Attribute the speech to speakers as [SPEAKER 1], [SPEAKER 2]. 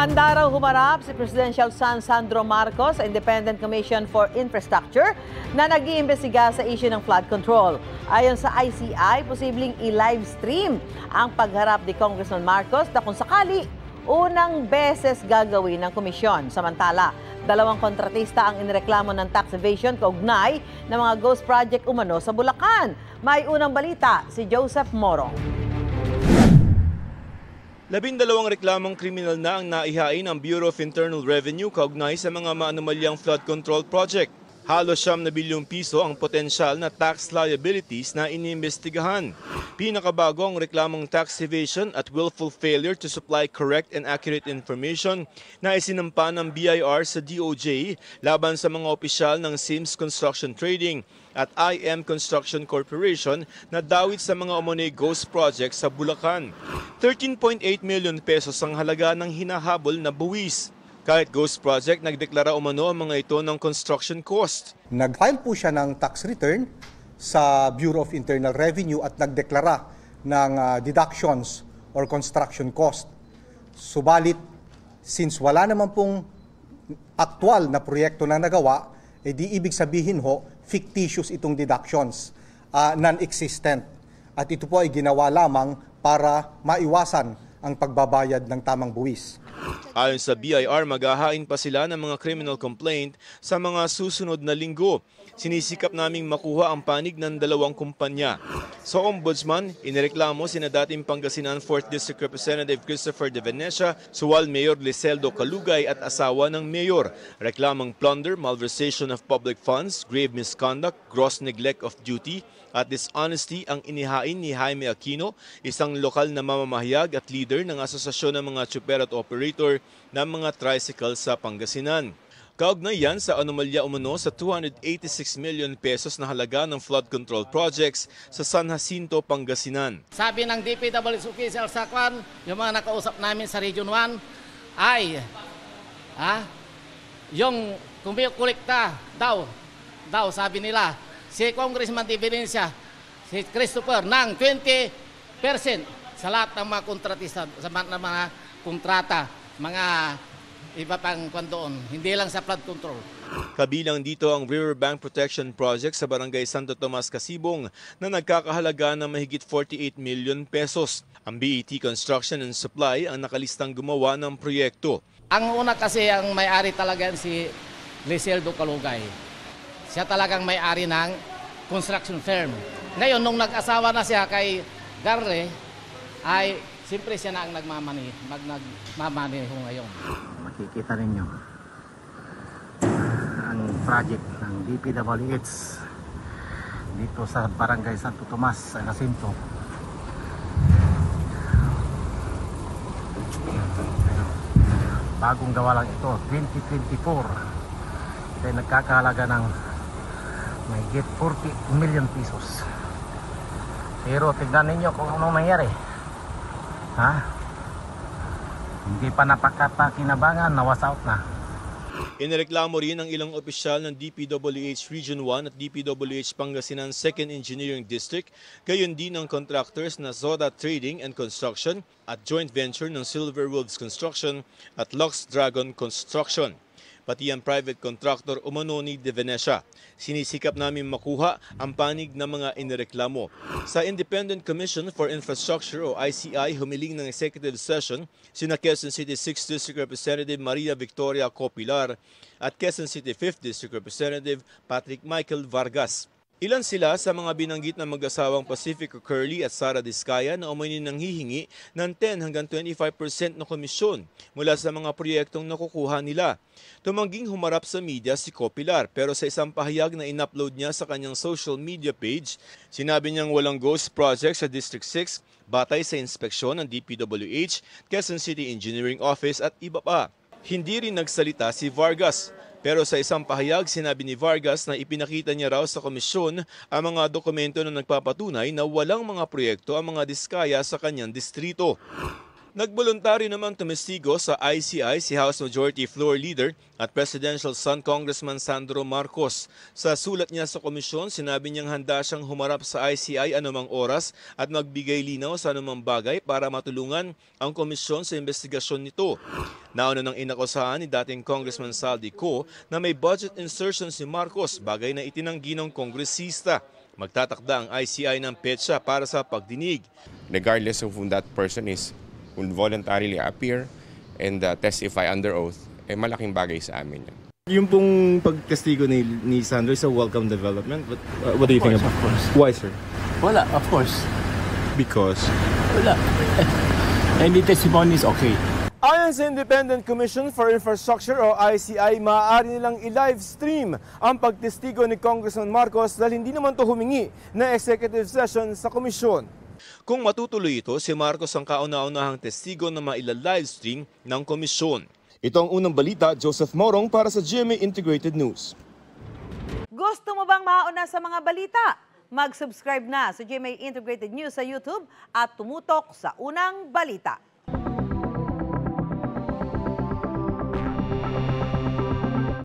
[SPEAKER 1] Handa raw humarap si Presidential son Sandro Marcos sa Independent Commission for Infrastructure na nag-iimbestiga sa issue ng flood control. Ayon sa ICI, posibleng i-live stream ang pagharap ni Congressman Marcos na kung sakali, unang beses gagawin ng komisyon. Samantala, dalawang kontratista ang inireklamo ng tax evasion kaugnay ng mga ghost project umano sa Bulacan. May unang balita si Joseph Morong.
[SPEAKER 2] 12 reklamong kriminal na ang naihain ng Bureau of Internal Revenue kaugnay sa mga maanumalyang flood control project. Halos 9 na bilyong piso ang potensyal na tax liabilities na iniimbestigahan. Pinakabago ang reklamong tax evasion at willful failure to supply correct and accurate information na isinampa ng BIR sa DOJ laban sa mga opisyal ng Sims Construction Trading at IM Construction Corporation na dawit sa mga umano'y ghost projects sa Bulacan. 13.8 million pesos ang halaga ng hinahabol na buwis. Kahit ghost project, nagdeklara umano ang mga ito ng construction cost.
[SPEAKER 3] Nag-file po siya ng tax return sa Bureau of Internal Revenue at nagdeklara ng deductions or construction cost. Subalit, since wala naman pong aktual na proyekto na nagawa, di ibig sabihin ho, fictitious itong deductions, non-existent. At ito po ay ginawa lamang para maiwasan ang pagbabayad ng tamang buwis.
[SPEAKER 2] Ayon sa BIR, maghahain pa sila ng mga criminal complaint sa mga susunod na linggo. Sinisikap naming makuha ang panig ng dalawang kumpanya. Sa Ombudsman, inireklamo sina dating Pangasinan 4th District Representative Christopher De Venecia, Suwal Mayor Liseldo Calugay at asawa ng mayor. Reklamang plunder, malversation of public funds, grave misconduct, gross neglect of duty at dishonesty ang inihain ni Jaime Aquino, isang lokal na mamamahayag at leader ng Asosasyon ng mga Tsuper at Operator ng mga tricycle sa Pangasinan. Kaugnay yan sa anomalya umano sa 286 million pesos na halaga ng flood control projects sa San Jacinto, Pangasinan.
[SPEAKER 4] Sabi ng DPWH official sa Kwan, yung mga nakausap namin sa Region 1, ay yung kumikolekta daw sabi nila, si Congressman De Venecia, si Christopher, ng 20% sa lahat ng mga kontratista, sa mga kontrata, mga iba pang doon, hindi lang sa flood control.
[SPEAKER 2] Kabilang dito ang Riverbank Protection Project sa Barangay Santo Tomas, Casibong na nagkakahalaga ng mahigit 48 million pesos. Ang BET Construction and Supply ang nakalistang gumawa ng proyekto.
[SPEAKER 4] Ang una kasi ang may-ari talaga si Liseldo Calugay. Siya talagang may-ari ng construction firm. Ngayon, nung nag-asawa na siya kay Garle, ay siyempre siya na ang nagmamaneho ngayon.
[SPEAKER 5] Makikita ninyo ang project ng DPWH dito sa Barangay Santo Tomas, San Jacinto. Bagong gawa lang ito, 2024. Ito ay nagkakahalaga ng mahigit 40 million pesos. Pero tignan ninyo kung anong nangyari. Hindi pa napakapakinabangan, nawas out na.
[SPEAKER 2] Inireklamo rin ng ilang opisyal ng DPWH Region 1 at DPWH Pangasinan 2nd Engineering District, gayon din ng contractors na Zoda Trading and Construction at joint venture ng Silver Wolves Construction at Lux Dragon Construction. Pati ang private contractor umano ni De Venecia. Sinisikap namin makuha ang panig ng mga inireklamo. Sa Independent Commission for Infrastructure o ICI, humiling ng executive session sina Quezon City 6th District Representative Maria Victoria Copilar at Quezon City 5th District Representative Patrick Michael Vargas. Ilan sila sa mga binanggit na mag-asawang Pacifico Curly at Sara Diskaya na umani nanghihingi ng 10 hanggang 25% na komisyon mula sa mga proyektong nakukuha nila. Tumangging humarap sa media si Copilar pero sa isang pahayag na in-upload niya sa kanyang social media page, sinabi niyang walang ghost project sa District 6 batay sa inspeksyon ng DPWH, Quezon City Engineering Office at iba pa. Hindi rin nagsalita si Vargas. Pero sa isang pahayag, sinabi ni Vargas na ipinakita niya raw sa komisyon ang mga dokumento na nagpapatunay na walang mga proyekto ang mga Diskaya sa kanyang distrito. Nagboluntaryo namang tumestigo sa ICI si House Majority Floor Leader at Presidential Son Congressman Sandro Marcos. Sa sulat niya sa komisyon, sinabi niyang handa siyang humarap sa ICI anumang oras at magbigay linaw sa anumang bagay para matulungan ang komisyon sa investigasyon nito. Nauna nang inakusahan ni dating Congressman Saldi Co na may budget insertion si Marcos, bagay na itinanggi ng kongresista. Magtatakda ang ICI ng petsa para sa pagdinig.
[SPEAKER 6] Regardless of who that person is, will voluntarily appear and testify under oath, malaking bagay sa amin yan.
[SPEAKER 7] Yung pong pagtestigo ni Sandro is a welcome development. But, what do you think about it?
[SPEAKER 8] Of course.
[SPEAKER 7] Why, sir?
[SPEAKER 8] Wala, of course.
[SPEAKER 7] Because?
[SPEAKER 8] Wala. Any testimony is okay.
[SPEAKER 2] Ayon sa Independent Commission for Infrastructure o ICI, maaari nilang i-live stream ang pagtestigo ni Congressman Marcos dahil hindi naman ito humingi na executive session sa komisyon. Kung matutuloy ito, si Marcos ang kauna-unahang testigo na maila-livestream ng komisyon. Ito ang unang balita, Joseph Morong para sa GMA Integrated News.
[SPEAKER 1] Gusto mo bang mauna sa mga balita? Mag-subscribe na sa GMA Integrated News sa YouTube at tumutok sa unang balita.